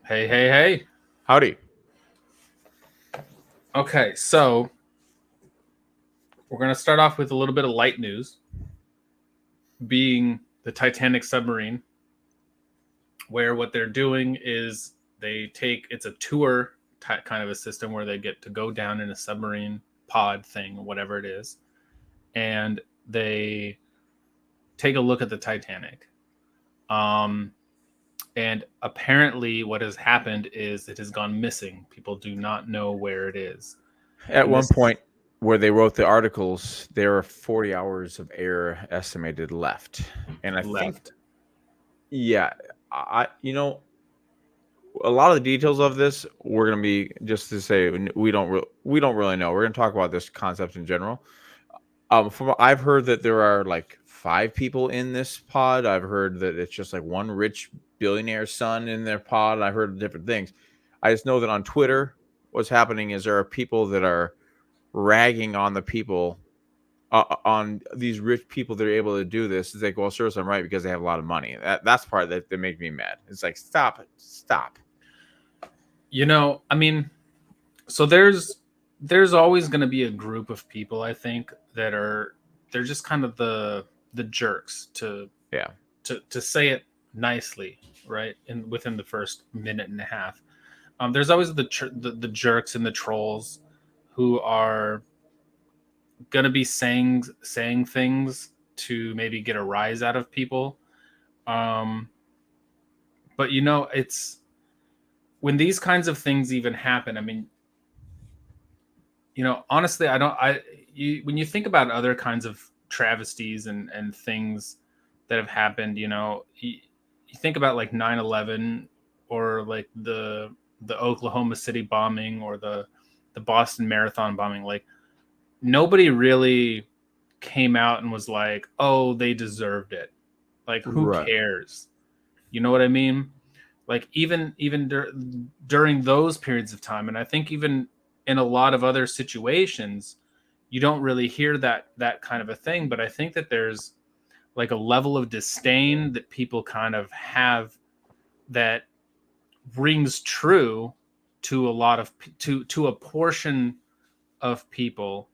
Hey, hey, hey. Howdy. Okay, so we're going to start off with a little bit of light news, being the Titanic submarine, where what they're doing is it's a tour kind of a system where they get to go down in a submarine pod thing, whatever it is, and they take a look at the Titanic. Um, and apparently, what has happened is it has gone missing. People do not know where it is. At And one this is point where they wrote the articles, there are 40 hours of air estimated left. And I think, left. yeah, a lot of the details of this, we're going to be just to say we don't really know. We're going to talk about this concept in general. From what I've heard that there are like 5 people in this pod. I've heard that it's just like one rich billionaire son in their pod. I've heard different things. I just know that on Twitter, what's happening is there are people that are ragging on the people on these rich people that are able to do this. It's like, well, sure, I'm right because they have a lot of money. That's part that make me mad. It's like, stop it, stop. I mean, so there's always going to be a group of people, I think, that are they're just kind of the jerks Yeah, to say it nicely, right? In within the first minute and a half. There's always the jerks and the trolls who are going to be saying things to maybe get a rise out of people. Um but it's when these kinds of things even happen. I mean, honestly, I don't. When you think about other kinds of travesties and things that have happened, you think about like 9/11 or like the Oklahoma City bombing or the Boston Marathon bombing. Like nobody really came out and was like, "Oh, they deserved it." Like who right. cares? You know what I mean? Like during those periods of time, and I think even in a lot of other situations, you don't really hear that kind of a thing. But I think that there's like a level of disdain that people kind of have that rings true to a lot of to a portion of people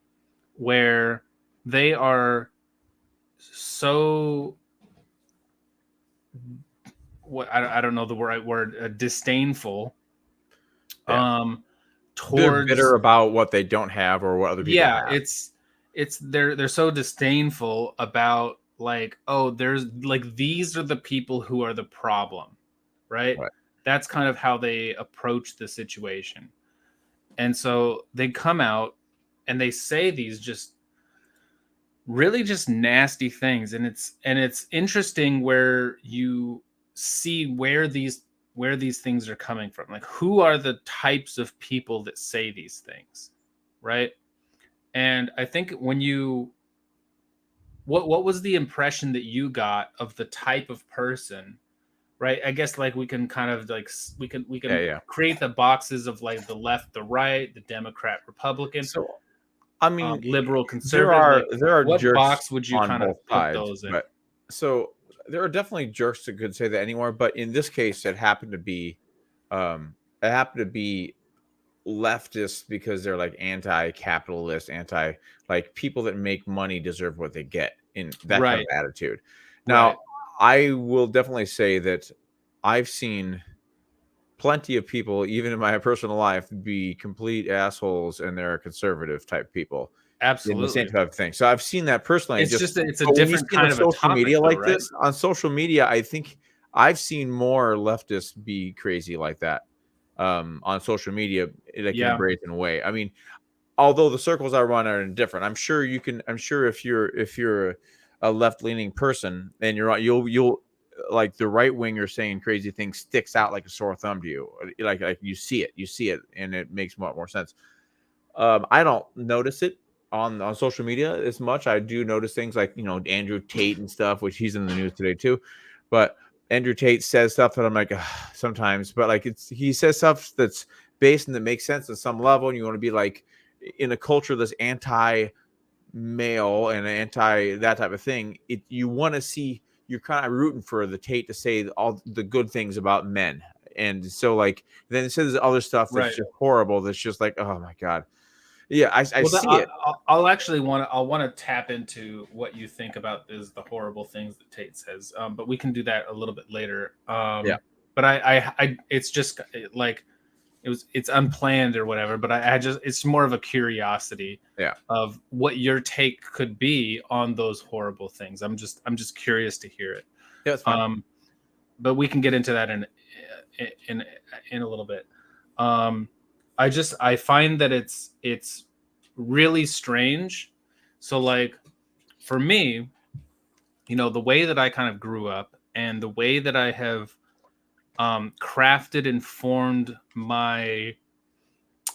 where they are so what I don't know the right word, disdainful Yeah, um they're bitter towards. about what they don't have or what other people Yeah, have. it's they're so disdainful about like, oh, there's like these are the people who are the problem, right? Right. That's kind of how they approach the situation. And so they come out and they say these just really just nasty things, and it's interesting where you see where these things are coming from. Like who are the types of people that say these things, right? And I think when you what was the impression that you got of the type of person, right? I guess like we can kind of like we can Yeah, yeah. create the boxes of like the left, the right, the Democrat, Republican, So I mean, liberal, there conservative. are Like there are what jerks box would you on kind of both put sides, those in? but so there are definitely jerks that could say that anywhere. But in this case, it happened to be leftists because they're like anti-capitalist, anti like people that make money deserve what they get in that type of Right, attitude. Now, right. I will definitely say that I've seen plenty of people, even in my personal life, be complete assholes and they're conservative type people in the same Absolutely. type of thing. So I've seen that personally. It's Just just it's a but when you different see it on kind of a social topic media though, like right? this, on social media, I think I've seen more leftists be crazy like that on social media, like in a Yeah. brazen way. I mean, although the circles I run are different, I'm sure you can. I'm sure if you're a left leaning person and you're on, you'll like the right winger saying crazy things sticks out like a sore thumb to you. Like you see it, and it makes more sense. I don't notice it on social media as much. I do notice things like Andrew Tate and stuff, which he's in the news today too. But Andrew Tate says stuff that I'm like sometimes, but like he says stuff that's based and that makes sense at some level, and you want to be like in a culture that's anti male and anti that type of thing. You want to see you're kind of rooting for the Tate to say all the good things about men and so like then it says other stuff that's Right. just horrible. That's just like, oh my god. Yeah, I Well, see it. I'll actually I'll want to tap into what you think about is the horrible things that Tate says, but we can do that a little bit later. Yeah, But it's just like it's unplanned or whatever. But I just it's more of a curiosity yeah, of what your take could be on those horrible things. I'm just curious to hear it. yeah. It's fine. Um, but we can get into that in in a little bit. Um, I find that it's really strange. So like for me, the way that I kind of grew up and the way that I have crafted and formed my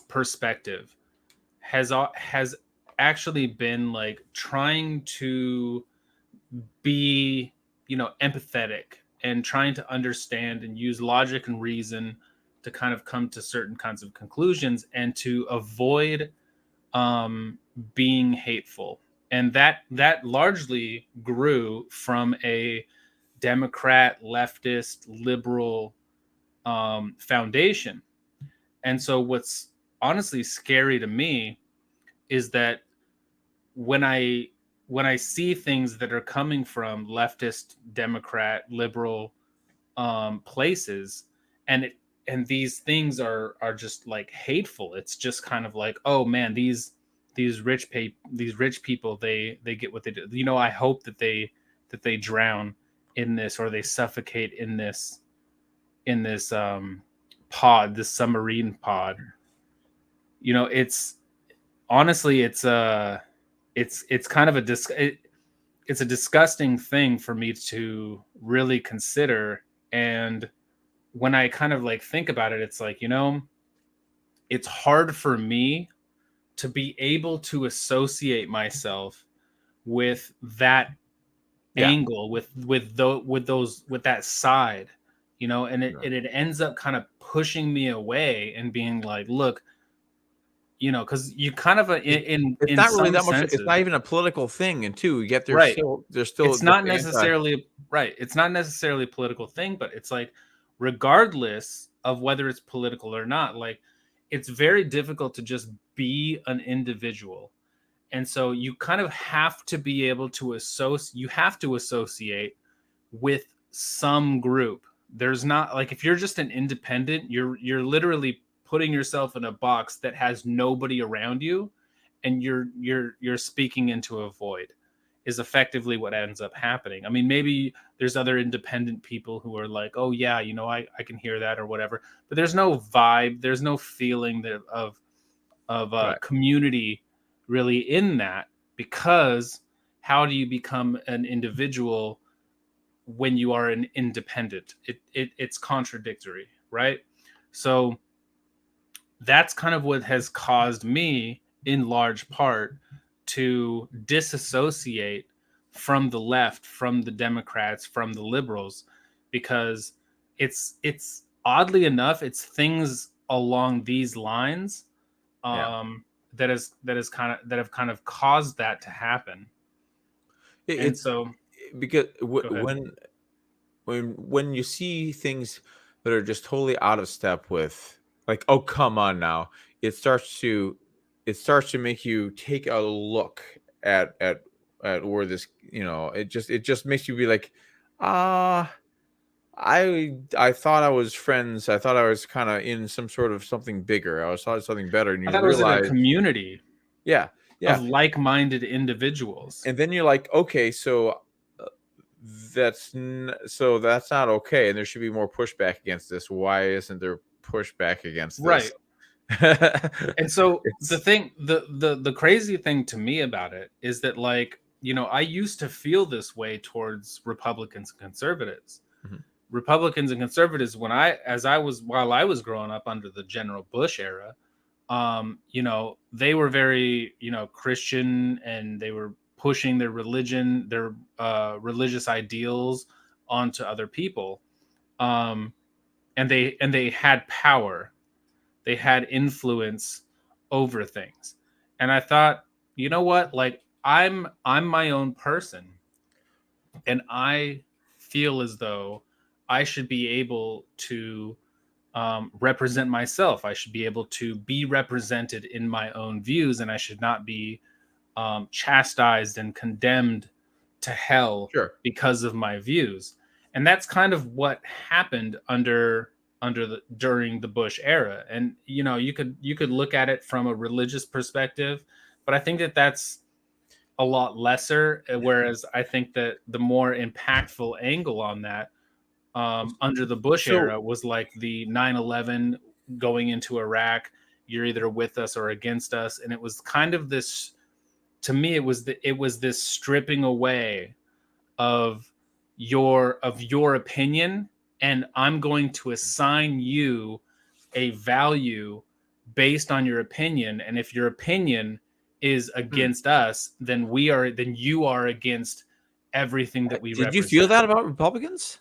perspective has actually been like trying to be empathetic and trying to understand and use logic and reason to kind of come to certain kinds of conclusions and to avoid being hateful. And that largely grew from a Democrat, leftist, liberal foundation. And so what's honestly scary to me is that when I when I see things that are coming from leftist, Democrat, liberal places, and these things are just like hateful. It's just kind of like, oh man, these rich people, they get what they do. I hope that they drown in this, or they suffocate in this pod, this submarine pod. It's honestly it's kind of it's a disgusting thing for me to really consider. And when I kind of like think about it, it's like, it's hard for me to be able to associate myself with that Yeah, angle, with that side, and yeah. it ends up kind of pushing me away and being like, look, because you kind of It, it's in not really some that much. It's senses. not even a political thing, and too. Yet Right. there's still It's this not anti. necessarily right. It's not necessarily a political thing, but it's like, regardless of whether it's political or not, like, it's very difficult to just be an individual. And so you kind of have to be able to associate with some group. There's not like, if you're just an independent, you're literally putting yourself in a box that has nobody around you, and you're speaking into a void, is effectively what ends up happening. I mean, maybe there's other independent people who are like, oh yeah, I can hear that or whatever, but there's no vibe, there's no feeling of Right. community really in that, because how do you become an individual when you are an independent? It's contradictory, right? So that's kind of what has caused me, in large part, to disassociate from the left, from the Democrats, from the liberals, because it's oddly enough, it's things along these lines Yeah. that have kind of caused that to happen. And It's so, because go ahead. when you see things that are just totally out of step with, like, oh come on now, it starts to make you take a look at where this, it just makes you be like, ah, I thought I was friends, I thought I was kind of in some sort of something bigger, I was thought of something better, and I you thought it was in a realize, community yeah, of yeah, like-minded individuals. and then you're like, okay, so uh, so that's not okay, and there should be more pushback against this. Why isn't there pushback against this? Right. And so It's the crazy thing to me about it is that, like, I used to feel this way towards Republicans and conservatives. Mhm. Republicans and conservatives, while I was growing up under the General Bush era, they were very, Christian, and they were pushing their religion, their religious ideals onto other people. Um, and they had power, they had influence over things. And I thought, you know what? Like, I'm my own person, and I feel as though I should be able to represent myself. I should be able to be represented in my own views, and I should not be chastised and condemned to hell Sure. because of my views. And that's kind of what happened during the Bush era. And you could look at it from a religious perspective, but I think that that's a lot lesser. Whereas I think that the more impactful angle on that, under the Bush So era, was like the 9/11 going into Iraq. You're either with us or against us, and it was kind of this. To me, it was this stripping away of your opinion, and I'm going to assign you a value based on your opinion. And if your opinion is against us, then you are against everything that we did you feel represent. that about Republicans?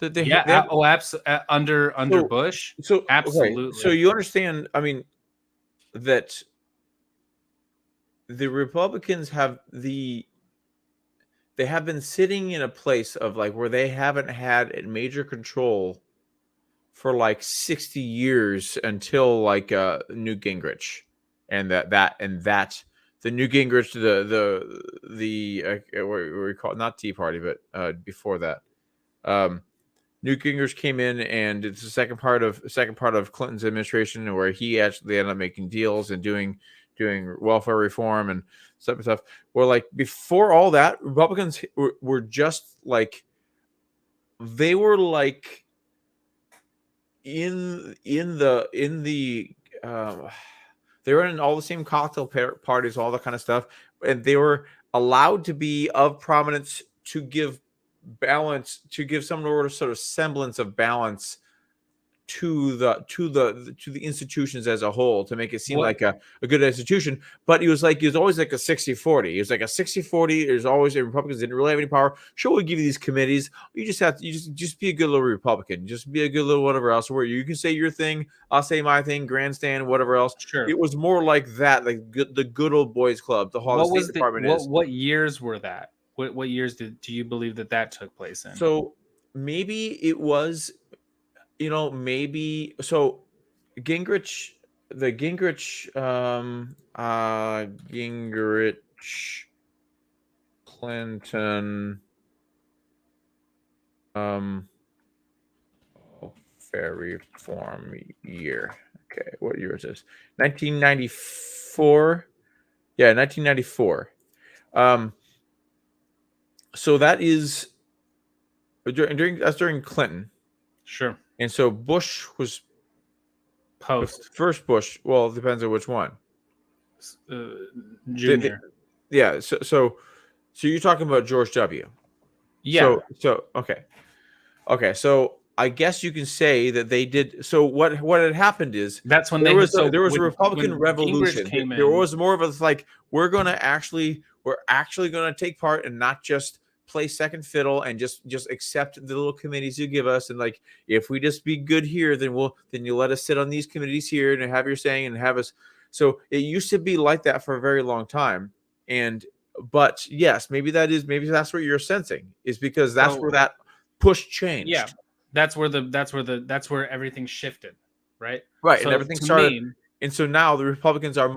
That Yeah. they have, Oh, absolutely. Under so Bush, okay. So absolutely. you understand, I mean, that the Republicans they have been sitting in a place of like where they haven't had major control for like 60 years until like Newt Gingrich, and that the Newt Gingrich, what we call it, not Tea Party, but before that, um, Newt Gingrich came in, and it's the second part of Clinton's administration, where he actually ended up making deals and doing welfare reform and stuff. Where like before all that, Republicans were just like, they were like in the they were in all the same cocktail parties, all that kind of stuff, and they were allowed to be of prominence to give balance, to give some sort of semblance of balance to the institutions as a whole, to make it seem What? like a good institution. But he was always like a 60-40. He was like a 60-40. There's always, the Republicans didn't really have any power. Sure, we'll give you these committees. You just have to, just be a good little Republican. Just be a good little whatever else, where you can say your thing, I'll say my thing, grandstand, whatever else. Sure. It was more like that, like the good old boys club, how the What State was the Department is. what years were that? What years do you believe that took place in? So maybe it was, maybe so. Gingrich, Gingrich, Clinton, um, fair reform year. Okay, what year is this? 1994. Yeah, 1994. So that is during Clinton, Sure. and so Bush was the Post. first Bush. Well, it depends on which one. uh, The- Junior. yeah. So you're talking about George W. Yeah, So okay. So I guess you can say that they did. So what had happened is, that's when they had. So there was a Republican when Gingrich revolution. came There in. was more of a like, we're actually gonna take part and not just play second fiddle and just accept the little committees you give us, and like, if we just be good here, then you let us sit on these committees here and have your saying and have us. So it used to be like that for a very long time. And but yes, maybe that's what you're sensing, is because that's So where that push yeah, changed. that's where everything shifted, right? Right, and So everything to started, me, and so now the Republicans are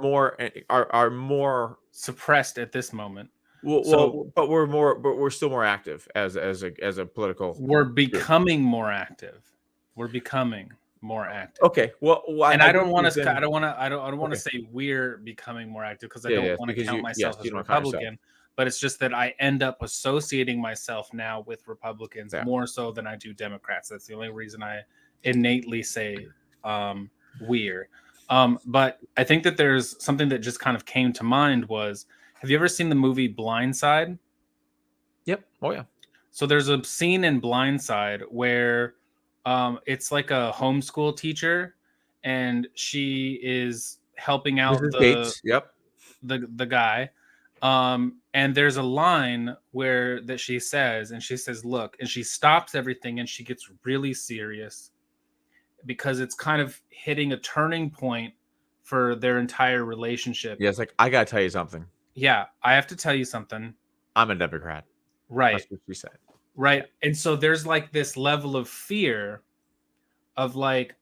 more suppressed at this moment. So but we're still more active as a political we're group. becoming more active. We're becoming more active. Okay, well, And I I guess don't want we've to. been, I don't want to. I don't want to okay, say we're becoming more active, because I yeah, don't yeah, want to because count myself you as a don't count yourself. Republican. But it's just that I end up associating myself now with Republicans Yeah. more so than I do Democrats. That's the only reason I innately say we're. But I think that there's something that just kind of came to mind was, have you ever seen the movie Blindside? Yep. Oh yeah. So there's a scene in Blindside where it's like a homeschool teacher, and she is helping out Mrs. Gates. Yep. the guy. And there's a line that she says, and she says, "Look," and she stops everything, and she gets really serious, because it's kind of hitting a turning point for their entire relationship. Yeah, it's like, I gotta tell you something. Yeah, I have to tell you something. I'm a Democrat. Right. That's what she said. Right. And so there's like this level of fear of like,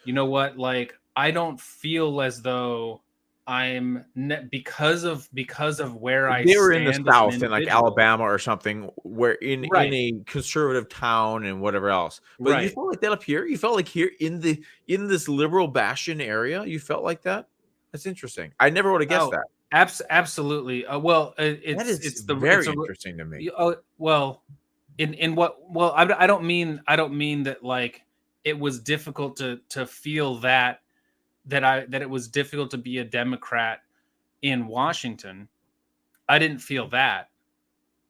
you know what, like I don't feel as though because of where I They were in the stand as an South in like individual. Alabama or something, where in Right, a conservative town and whatever else. But you right. felt like that up here? You felt like here in this liberal bastion area, you felt like that? That's interesting. I never would have guessed Oh, that. absolutely. Well, That is it's very a interesting to me. well, in what, well, I don't mean that like it was difficult to feel that it was difficult to be a Democrat in Washington. I didn't feel that,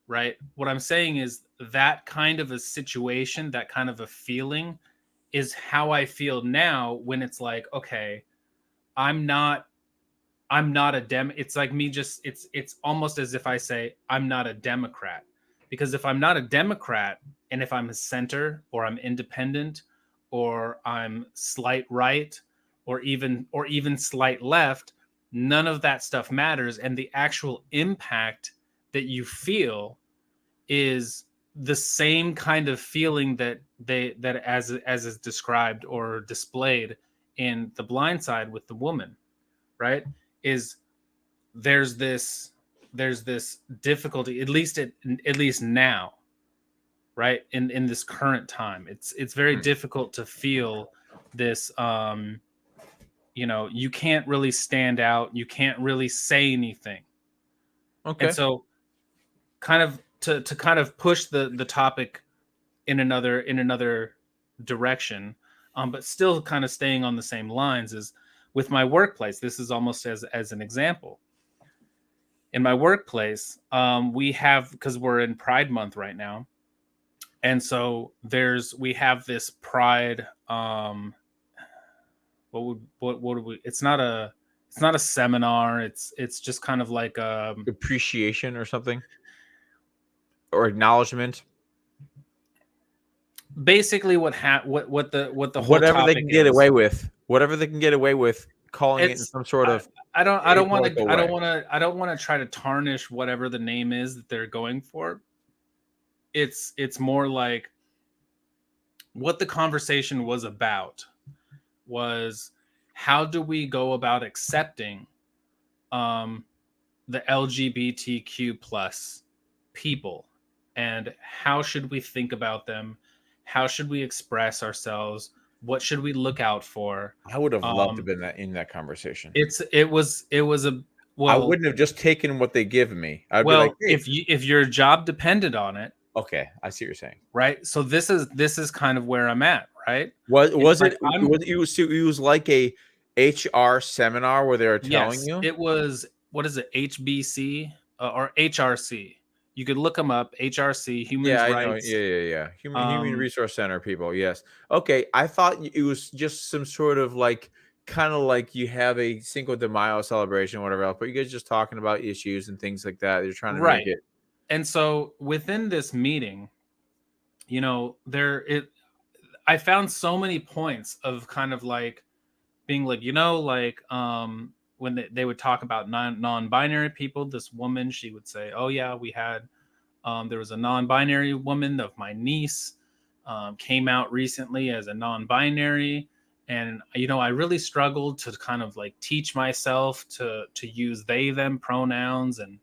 right? What I'm saying is that kind of a situation, that kind of a feeling is how I feel now when it's like, okay, I'm not I'm not a dem it's like me just it's almost as if I say I'm not a Democrat. Because if I'm not a Democrat and if I'm a center or I'm independent or I'm slight right or even slight left, none of that stuff matters, and the actual impact that you feel is the same kind of feeling that as is described or displayed in The Blind Side with the woman, right? Is there's this there's this difficulty, at least now, right? In this current time, it's very Hmm. difficult to feel this, you can't really stand out, you can't really say anything. And Okay. so kind of to kind of push the topic in another direction, but still kind of staying on the same lines, is with my workplace. This is almost as an example. In my workplace, we have, because we're in Pride Month right now, and so we have this Pride. What would we? It's not a seminar. It's just kind of like, Appreciation or something, or acknowledgement. basically what the whole Whatever they topic can get is. away with. Whatever they can get away with calling it in It's some sort I, of I don't want to apolitical I don't way. want to I don't want to try to tarnish whatever the name is that they're going for. It's more like what the conversation was about was, how do we go about accepting, um, the LGBTQ plus people, and how should we think about them? How should we express ourselves? What should we look out for? I would have loved to have Um, been that in that conversation. it was a I well, wouldn't have just taken what they give me. I'd be like, well, "Hey, if your job depended on it, okay, I see what you're saying." right? So this is kind of where I'm at, right? Was It's was like it it was like a HR seminar where they were telling yes, you? it was, what is it, HBC, or HRC? You could look them up. HRC, Yeah, Humans I know. Yeah, Rights. yeah, yeah. Human Um, resource center people. Yes. Okay. I thought it was just some sort of like kind of like you have a Cinco de Mayo celebration, whatever else, but you guys just talking about issues and things like that. You're trying to make right. it. And so within this meeting, I found so many points of kind of like being like, like, when they would talk about non-binary people. This woman, she would say, oh yeah, we had, there was a non-binary woman of my niece, came out recently as a non-binary, and I really struggled to kind of like teach myself to use they them pronouns and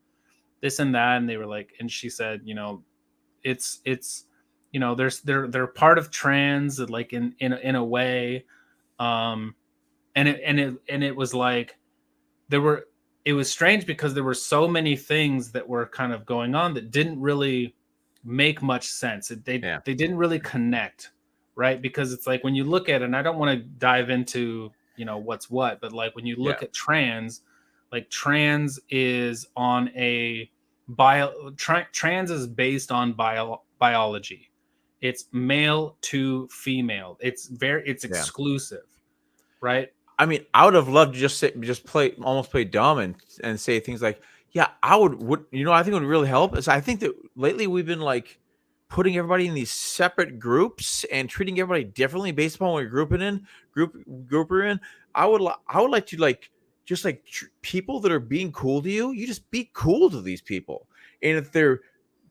this and that. And they were like, and she said, it's they're part of trans, like in a way. um and it was like, there were it was strange because there were so many things that were kind of going on that didn't really make much sense. They Yeah. they didn't really connect, right? Because it's like when you look at it, and I don't want to dive into what's what, but like when you Yeah. look at trans, like trans is on a trans is based on biology. It's male to female. It's Yeah. exclusive, right? I mean, I would have loved to just play almost play dumb and say things like, "Yeah, I would I think it would really help is I think that lately we've been like putting everybody in these separate groups and treating everybody differently based upon what group we're in. I would like to like just like people that are being cool to you, you just be cool to these people. And if they're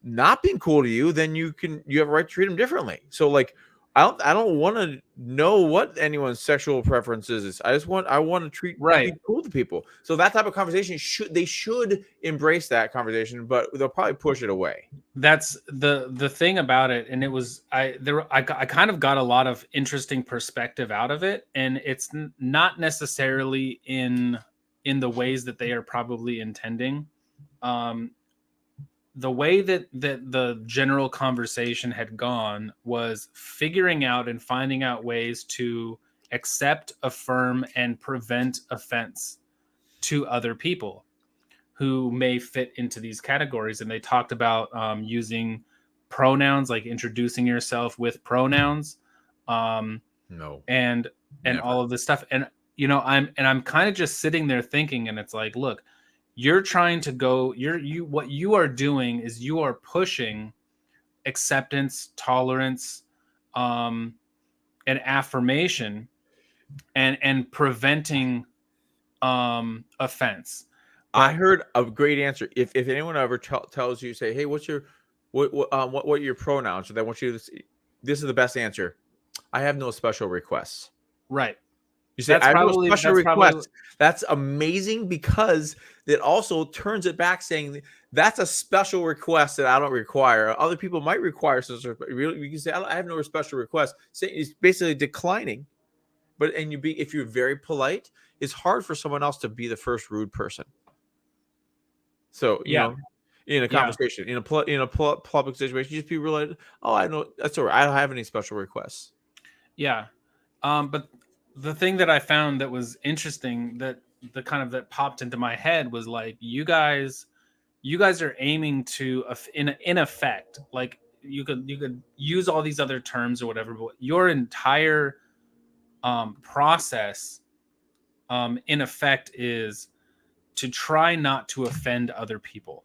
not being cool to you, then you have a right to treat them differently. So like I don't want to know what anyone's sexual preferences is. I want to be Right. cool to people. So that type of conversation they should embrace that conversation, but they'll probably push it away. That's the thing about it, and it was I kind of got a lot of interesting perspective out of it, and it's not necessarily in the ways that they are probably intending. Um, the way that the general conversation had gone was figuring out and finding out ways to accept, affirm, and prevent offense to other people who may fit into these categories. And they talked about using pronouns, like introducing yourself with pronouns, um, No, and never. all of this stuff. And I'm kind of just sitting there thinking, and it's like, look, you're trying to go. What you are doing is you are pushing acceptance, tolerance, um, and affirmation, and preventing offense. I But heard a great answer. If anyone ever tells you, say, "Hey, what's your what are your pronouns?" So they want you to see, this is the best answer. I have no special requests. right, You say, I have no special that's probably requests. That's amazing because it also turns it back saying that's a special request that I don't require. Other people might require such a you can say, I have no special request. Say it's basically declining. But and you be if you're very polite, it's hard for someone else to be the first rude person. So, yeah, in a yeah, conversation, public situation, you just be real. Oh, I know that's all right. I don't have any special requests. yeah. But the thing that I found that was interesting, that the kind of that popped into my head, was like, you guys are aiming to in effect, like, you could use all these other terms or whatever, but your entire process in effect is to try not to offend other people.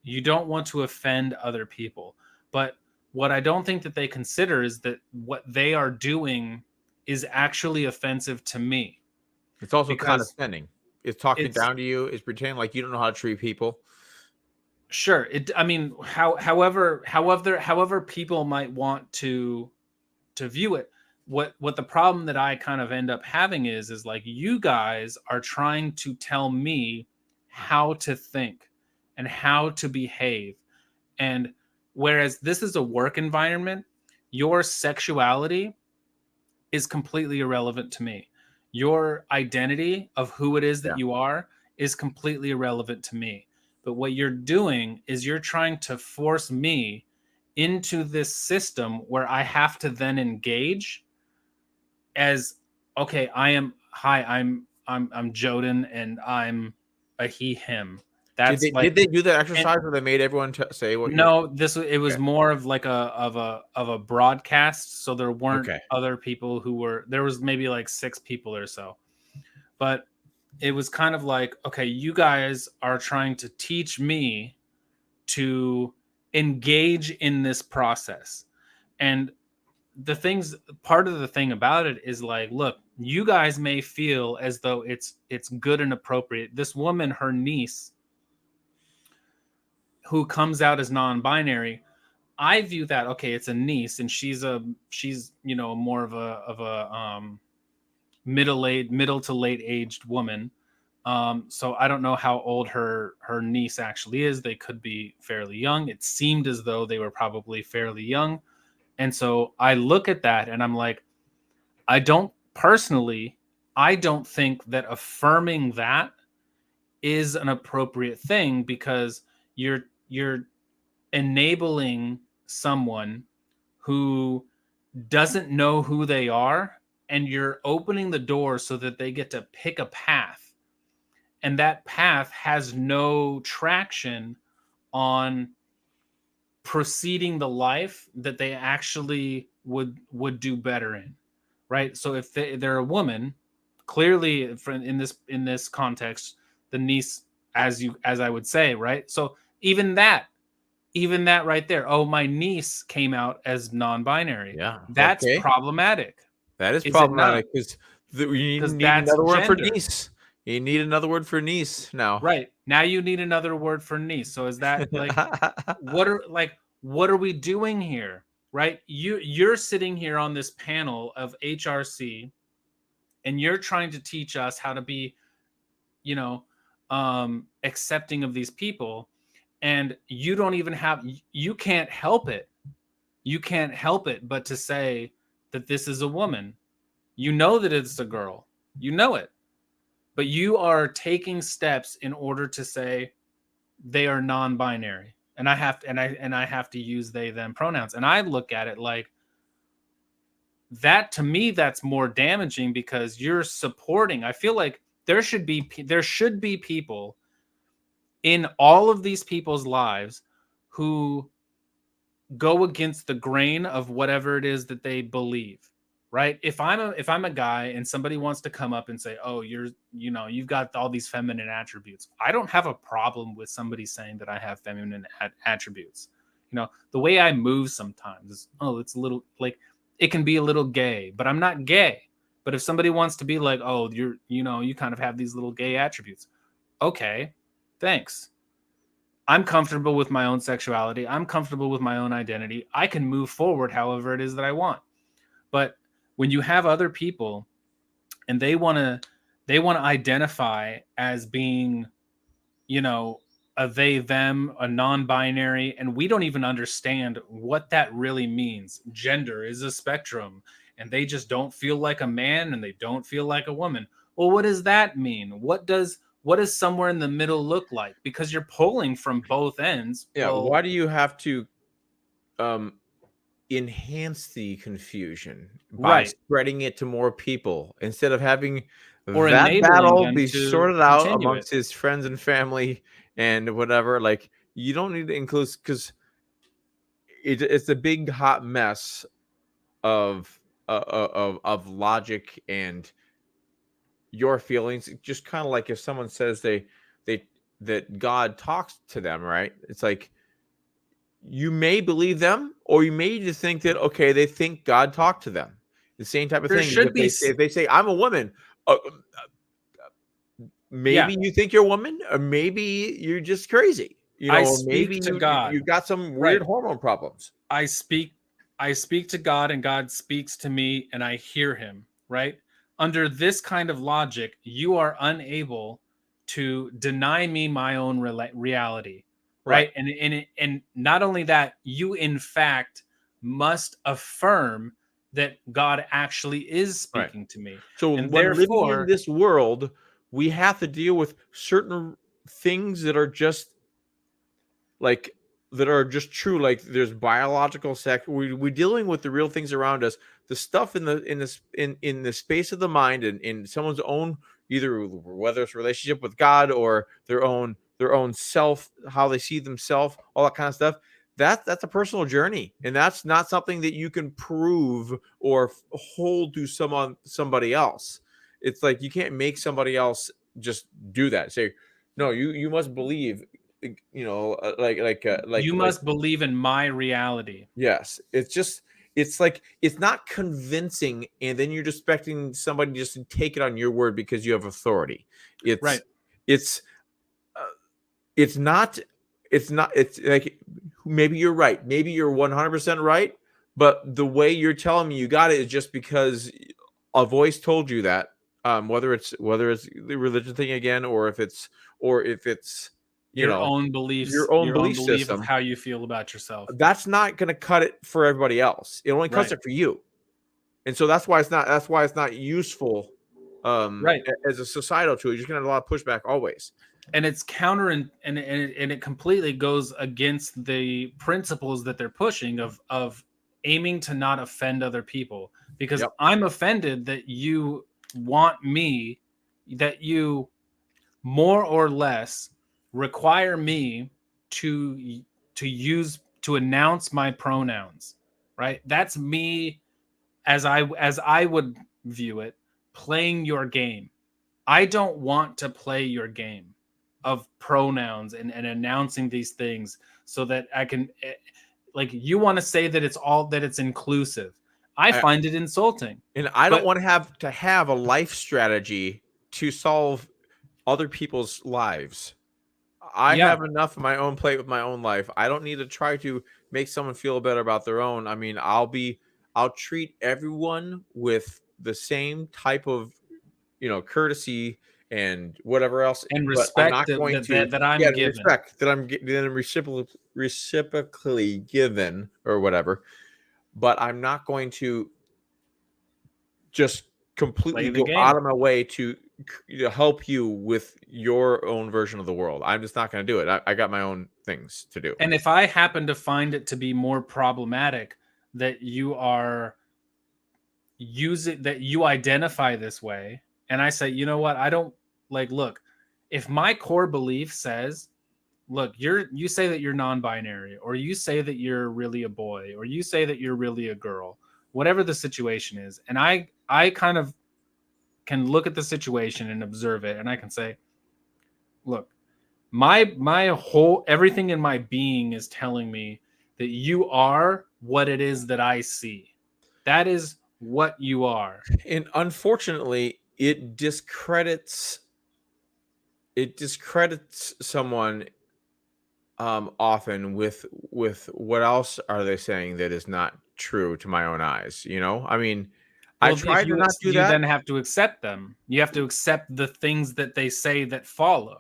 You don't want to offend other people. But what I don't think that they consider is that what they are doing is actually offensive to me, It's also because condescending. It's talking it's down to you. It's pretending like you don't know how to treat people. sure it I mean, however people might want to view it. What the problem that I kind of end up having is like, you guys are trying to tell me how to think and how to behave. And whereas this is a work environment, your sexuality is completely irrelevant to me. Your identity of who it is that Yeah. you are is completely irrelevant to me. But what you're doing is you're trying to force me into this system where I have to then engage as, okay, I'm Joden, and I'm a he him. Did That's they like, did they do that and exercise where they made everyone say what you're no, it was okay? more of like a broadcast, so there weren't Okay. other people who were there. Was maybe like 6 people or so. But it was kind of like, okay, you guys are trying to teach me to engage in this process. And part of the thing about it is like, look, you guys may feel as though it's good and appropriate. This woman, her niece, who comes out as non-binary, I view that, okay, it's a niece, and she's more of a middle to late aged woman. So I don't know how old her niece actually is. They could be fairly young. It seemed as though they were probably fairly young. And so I look at that and I'm like, I don't personally, I don't think that affirming that is an appropriate thing, because you're enabling someone who doesn't know who they are, and you're opening the door so that they get to pick a path, and that path has no traction on proceeding the life that they actually would do better in, right? So if they're a woman, clearly in this context, the niece, as I would say, right? So even that right there, oh, my niece came out as non-binary, Yeah. that's Okay. problematic, That is is it not? problematic because you Because need that's another word for gender. niece. You need another word for niece now. Right. Now you need another word for niece. So is that like, what are we doing here? right? You're sitting here on this panel of HRC, and you're trying to teach us how to be, you know, accepting of these people, and you don't even have, you can't help it. You can't help it but to say that this is a woman. You know that it's a girl. You know it. But you are taking steps in order to say they are non-binary. And I have to use they them pronouns. And I look at it like that. To me, that's more damaging, because you're supporting. I feel like there should be people in all of these people's lives who go against the grain of whatever it is that they believe, right? If I'm a guy and somebody wants to come up and say, oh, you've got all these feminine attributes, I don't have a problem with somebody saying that I have feminine attributes. The way I move sometimes is, oh, it's a little, like, it can be a little gay, but I'm not gay. But if somebody wants to be like, oh, you kind of have these little gay attributes, okay, thanks. I'm comfortable with my own sexuality. I'm comfortable with my own identity. I can move forward however it is that I want. But when you have other people and they want to identify as being, a they them, a non-binary, and we don't even understand what that really means. Gender is a spectrum, and they just don't feel like a man and they don't feel like a woman. Well, what does that mean? What does somewhere in the middle look like? Because you're pulling from both ends. Yeah. Well, Why do you have to enhance the confusion by right. spreading it to more people instead of having Or that enabling battle them be to sorted out continue it. amongst his friends and family and whatever? Like, you don't need to include, because it's a big hot mess of logic and your feelings. Just kind of like if someone says they that God talks to them, right? It's like, you may believe them, or you may just think that, okay, they think God talked to them. The same type of There thing is should if be they say I'm a woman, uh, yeah, maybe you think you're a woman, or maybe you're just crazy, I or maybe speak to God. you got some weird Right. hormone problems. I speak to God, and God speaks to me, and I hear him, right? Under this kind of logic, you are unable to deny me my own reality, Right. right? And not only that, you in fact must affirm that God actually is Right. speaking to me. So And when living in therefore, this world, we have to deal with certain things that are just like that are just true. Like, there's biological sex. We're dealing with the real things around us. The stuff in the space of the mind and in someone's own, either whether it's relationship with God or their own self, how they see themselves, all that kind of stuff. That's a personal journey, and that's not something that you can prove or hold to somebody else. It's like you can't make somebody else just do that. Say, no, you must believe, you must believe in my reality. yes. It's like, it's not convincing, and then you're just expecting somebody just to take it on your word because you have authority. Right. It's uh, it's not it's like, maybe you're right, maybe you're 100% right, but the way you're telling me you got it is just because a voice told you that. Whether it's the religion thing again, or if it's you Your know own beliefs, your own your own belief belief of system. how you feel about yourself. That's not going to cut it for everybody else. It only cuts Right. it for you. And so that's why it's not useful Right. as a societal tool. You're just going to have a lot of pushback always. And it's counter, and it completely goes against the principles that they're pushing of aiming to not offend other people, because Yep. I'm offended that you want me, that you more or less require me to to announce my pronouns, right? That's me, as I would view it, playing your game. I don't want to play your game of pronouns and announcing these things so that I can, like, you want to say that it's inclusive. I I, find it insulting. and I don't But want to have a life strategy to solve other people's lives. I Yeah, have enough of my own plate with my own life. I don't need to try to make someone feel better about their own. I mean, I'll treat everyone with the same type of, courtesy and whatever else, and but I'm respect not going to that yeah, I'm and given. respect that I'm reciprocally given or whatever, but I'm not going to just Play completely the go out game. of my way to help you with your own version of the world. I'm just not going to do it. I got my own things to do. And if I happen to find it to be more problematic that you are that you identify this way, and I say, you know what, I don't like, look, if my core belief says, look, you say that you're non-binary, or you say that you're really a boy, or you say that you're really a girl, whatever the situation is, and I kind of can look at the situation and observe it, and I can say, look, my whole everything in my being is telling me that you are what it is that I see. That is what you are. And unfortunately, it discredits someone often with what else are they saying that is not true to my own eyes, you know? I mean, I Well, if try to not do you that. then have to accept them. You have to accept the things that they say that follow.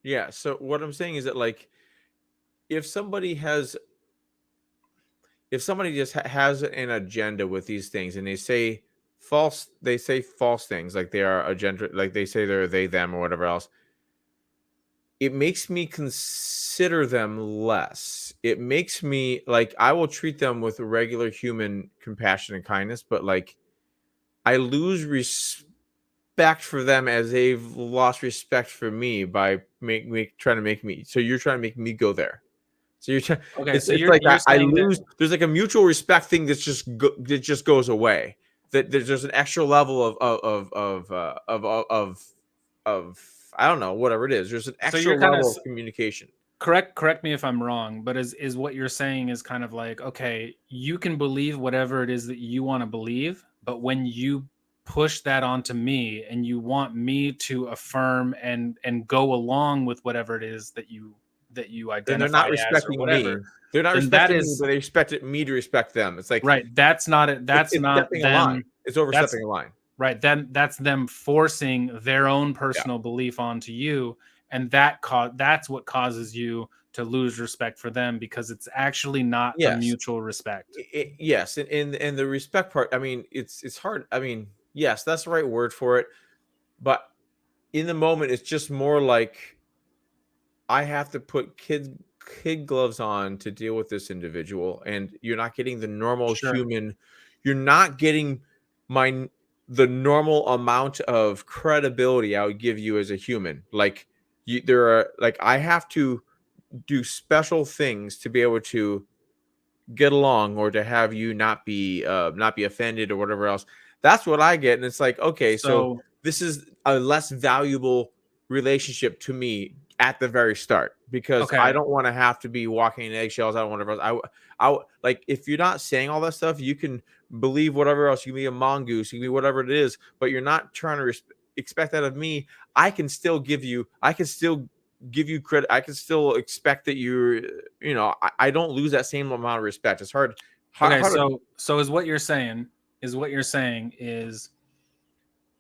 Yeah, so what I'm saying is that like if somebody has if somebody just has an agenda with these things and they say false things like they are agenda like they say they're they them or whatever else, it makes me consider them less. It makes me like I will treat them with regular human compassion and kindness, but like I lose respect for them as they've lost respect for me by trying to make me. So you're trying to make me go there. So you're trying. Okay, It's so it's like you're I saying that, lose. There's like a mutual respect thing that just goes away. That there's an extra level of I don't know whatever it is. There's an so extra you're kind of, level of communication. correct me if I'm wrong, but is what you're saying is kind of like, okay, you can believe whatever it is that you want to believe, but when you push that onto me and you want me to affirm and go along with whatever it is that you Then they're identify not as or respecting whatever, me. They're not then that respecting me, is but they expect me to respect them. It's like right. That's not it. That's it's not stepping a line. them. It's That's overstepping a line. right. Then that's them forcing their own Yeah. personal belief onto you, and that's what causes you to lose respect for them because it's actually not a Yes. mutual respect. Yes, and the respect part. I mean, it's hard. I mean, yes, that's the right word for it. But in the moment, it's just more like I have to put kid gloves on to deal with this individual, and you're not getting the normal Sure. human. You're not getting my the normal amount of credibility I would give you as a human. Like there are like I have to do special things to be able to get along or to have you not be offended or whatever else. That's what I get, and it's like, okay, so So this is a less valuable relationship to me at the very start because I okay. don't want to have to be walking in eggshells. I don't want to. Like if you're not saying all that stuff, you can believe whatever else. You can be a mongoose. You can be whatever it is, but you're not trying to expect that of me. I can still give you. I can still give you credit. I can still expect that I don't lose that same amount of respect. It's hard. Okay. Hard to, So is what you're saying is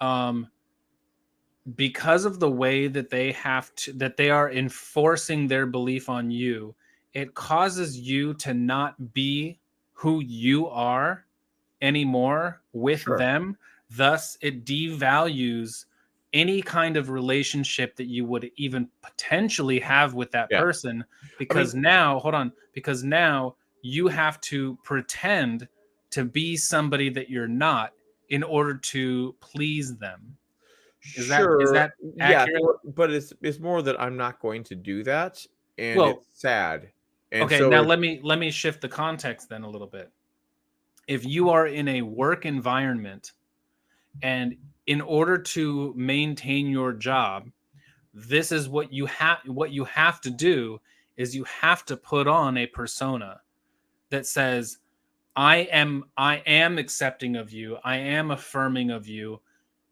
um because of the way that they are enforcing their belief on you, it causes you to not be who you are anymore with sure. them. Thus, it devalues any kind of relationship that you would even potentially have with that Yeah. person I mean, because now, hold on, because now you have to pretend to be somebody that you're not in order to please them. Is sure. that Yeah. accurate? But it's more that I'm not going to do that. And Well, it's sad. And okay, so now it's let me shift the context then a little bit. If you are in a work environment and in order to maintain your job, this is what you have to do is you have to put on a persona that says I am accepting of you. I am affirming of you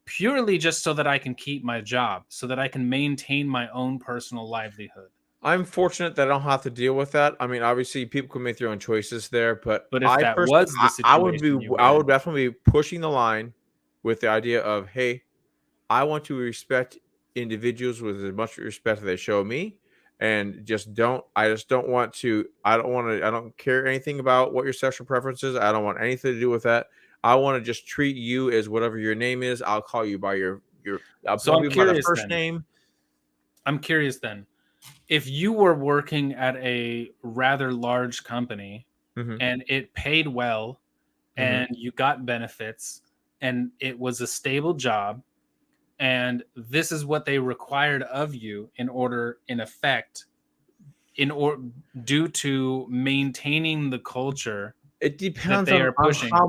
purely just so that I can keep my job, so that I can maintain my own personal livelihood. I'm fortunate that I don't have to deal with that. I mean, obviously, people can make their own choices there, but But if I that personally, was the situation you were I would in, definitely be pushing the line with the idea of, hey, I want to respect individuals with as much respect as they show me, and I just don't want to. I don't care anything about what your sexual preference is. I don't want anything to do with that. I want to just treat you as whatever your name is. I'll call you by I'll so call I'm you by the curious first then. name. I'm curious then. If you were working at a rather large company Hmm. and it paid well Hmm. and you got benefits and it was a stable job and this is what they required of you in order in effect in or due to maintaining the culture It that depends they are on pushing. how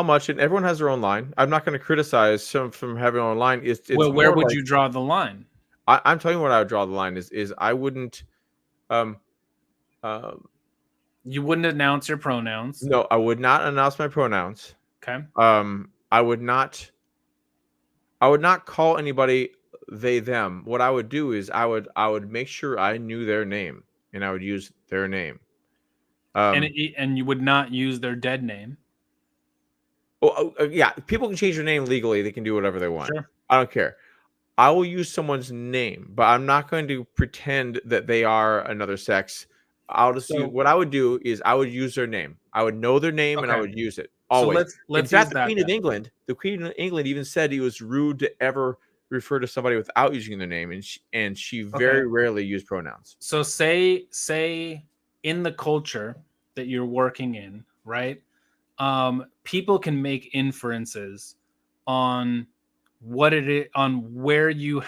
much, and everyone has their own line. I'm not going to criticize some from having their own line. It's Well, where more would like you draw the line? I'm telling you what I would draw the line is I wouldn't um um You wouldn't announce your pronouns. no, I would not announce my pronouns. Okay. I would not call anybody they them. What I would do is I would make sure I knew their name and I would use their name. And Um and you would not use their dead name. yeah, people can change their name legally. They can do whatever they want. Sure. I don't care. I will use someone's name, but I'm not going to pretend that they are another sex. I'll just use So, what I would do is I would use their name. I would know their name and I okay. would use it So always. In let's fact, use that then. The Queen of England even said it was rude to ever refer to somebody without using their name, and she Okay. very rarely used pronouns. So say in the culture that you're working in, right? People can make inferences on what it is, on where you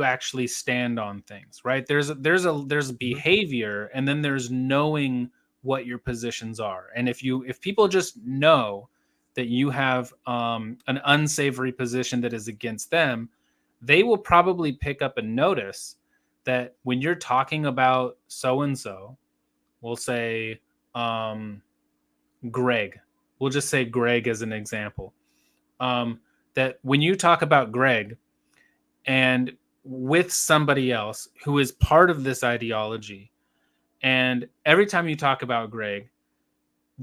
actually stand on things, right? There's Mhm. behavior, and then there's knowing what your positions are. And if people just know that you have an unsavory position that is against them, they will probably pick up and notice that when you're talking about so and so, we'll say um, Greg. We'll just say Greg as an example. Um, that when you talk about Greg and with somebody else who is part of this ideology, and every time you talk about Greg,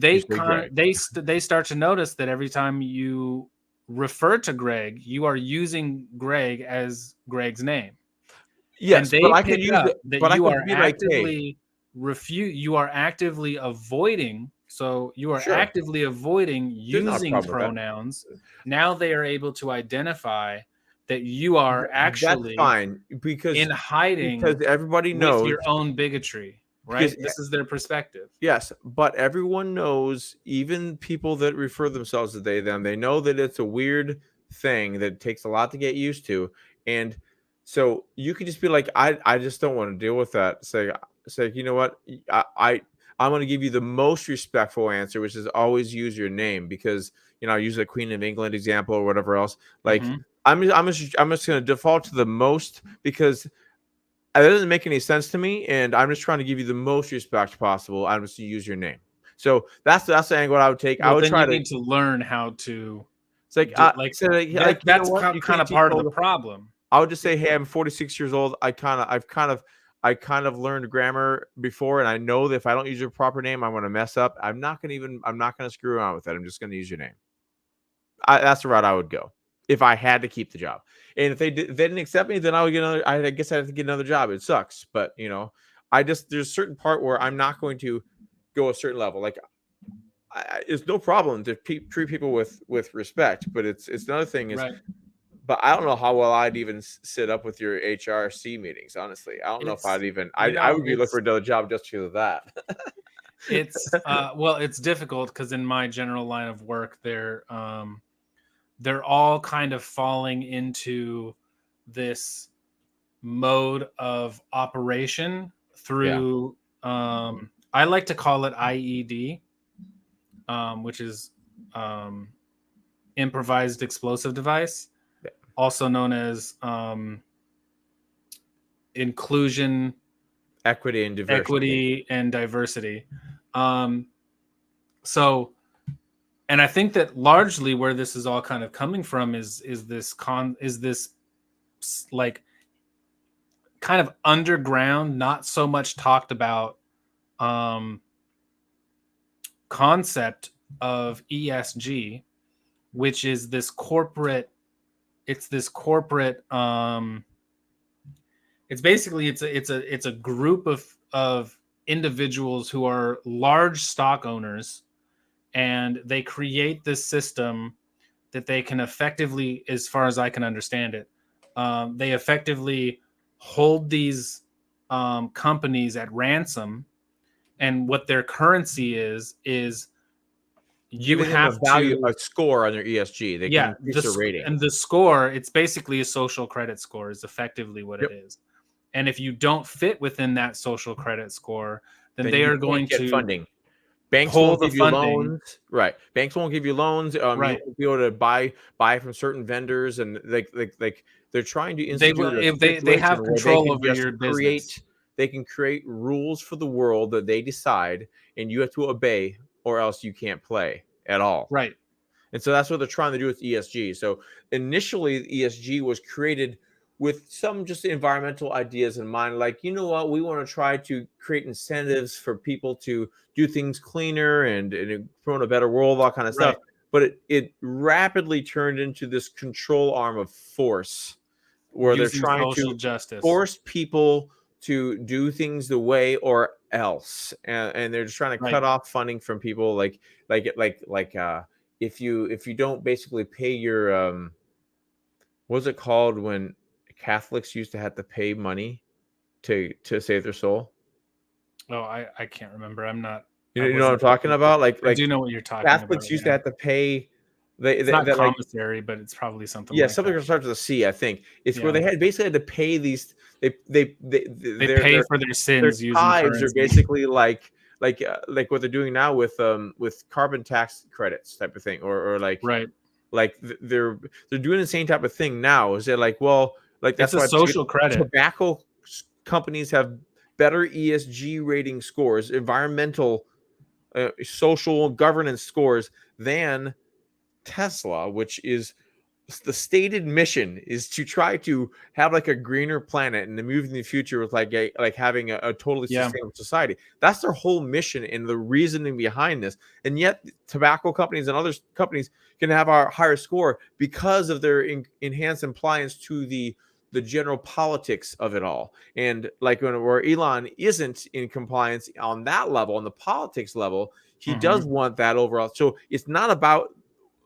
You they say con Greg. they start to notice that every time you refer to Greg, you are using Greg as Greg's name, and Yes, but they I could pick use up it, that but I you could are be like, hey, actively you are actively avoiding, so you are sure, actively avoiding there's not a using problem with that. pronouns. Now they are able to identify that you are That's actually fine in hiding because everybody with knows your own bigotry, because right? This is their perspective. yes, but everyone knows, even people that refer themselves to they, them, they know that it's a weird thing that takes a lot to get used to. And so you can just be like, I just don't want to deal with that. Say, you know what? I'm going to give you the most respectful answer, which is always use your name because, I use the Queen of England example or whatever else. Like, Mhm. I'm just going to default to the most because that doesn't make any sense to me, and I'm just trying to give you the most respect possible. I'm just to use your name. So that's the angle I would take. I Well, would then try you to. need to learn how to It's like do like you know that's what, you kind can't of teach part of the old. problem. I would just say, hey, I'm 46 years old. I kind of learned grammar before, and I know that if I don't use your proper name, I'm going to mess up. I'm not going to screw around with it. I'm just going to use your name. That's the route I would go if I had to keep the job. And if if they didn't accept me, then I would get another. I guess I have to get another job. It sucks, but there's a certain part where I'm not going to go a certain level. Like it's no problem to treat people with respect, but it's another thing is. Right. But I don't know how well I'd even sit up with your HRC meetings. Honestly, I don't know if It's I'd even. you I know, would be looking for another job just because of that. it's well, it's difficult because in my general line of work, they're all kind of falling into this mode of operation Yeah. through I like to call it IED, which is um, improvised explosive device, Yeah. also known as inclusion, Equity and diversity. equity, and diversity. Um, so, and I think that largely where this is all kind of coming from is this like kind of underground, not so much talked about concept of ESG, which is this corporate. It's this corporate. It's basically it's a group of individuals who are large stock owners, and they create this system that they can effectively, as far as I can understand it, they effectively hold these companies at ransom, and what their currency is you Giving them a have value, to, a score on their ESG. They can yeah, increase their rating. and the score, it's basically a social credit score is effectively what Yep. it is. And if you don't fit within that social credit score, then Then they you are can't going get to funding. Banks pull won't the give you funding. loans, right? Banks won't give you loans. You Right. won't be able to buy from certain vendors, and like they're trying to They will, institute a if they situation have where they control can over just your business. create rules for the world that they decide, and you have to obey, or else you can't play at all. Right. And so that's what they're trying to do with ESG. So initially, ESG was created with some just environmental ideas in mind. Like, you know what, we want to try to create incentives for people to do things cleaner and promote a better world, all kind of stuff. Right. But it rapidly turned into this control arm of force where they're Using trying to social justice. force people to do things the way or else, and they're just trying to cut Right. off funding from people like if you don't basically pay your what's it called when Catholics used to have to pay money to save their soul. Oh, I can't remember. I'm not. You I know, you know what I'm wasn't. talking about? I do know what you're talking about. Catholics used to Yeah. have to pay. It's not They like commissary, but it's probably something yeah, like something that. that starts with a C. I think it's where Yeah. they had basically had to pay these. They They their pay their for their their sins using tithes are currency. basically like what they're doing now with carbon tax credits type of thing, or Right. like they're doing the same type of thing now. Is it like, well, like It's that's a why social credit. tobacco companies have better ESG rating scores, environmental, social governance scores than Tesla, which is the stated mission is to try to have like a greener planet and to move in the future with like having a totally Yeah. sustainable society. That's their whole mission and the reasoning behind this. And yet tobacco companies and other companies can have a higher score because of their enhanced compliance to the general politics of it all. And like where Elon isn't in compliance on that level, on the politics level, he Hmm. does want that overall. So it's not about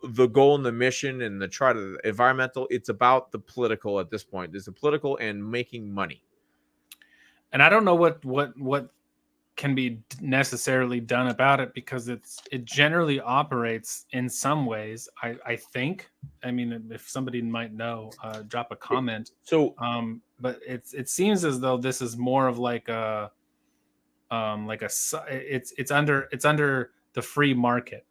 the goal and the mission and the try to the environmental. It's about the political at this point. There's the political and making money. And I don't know what can be necessarily done about it, because it generally operates in some ways. I think. I mean, if somebody might know, drop a comment. So But it seems as though this is more of like a it's under the free market.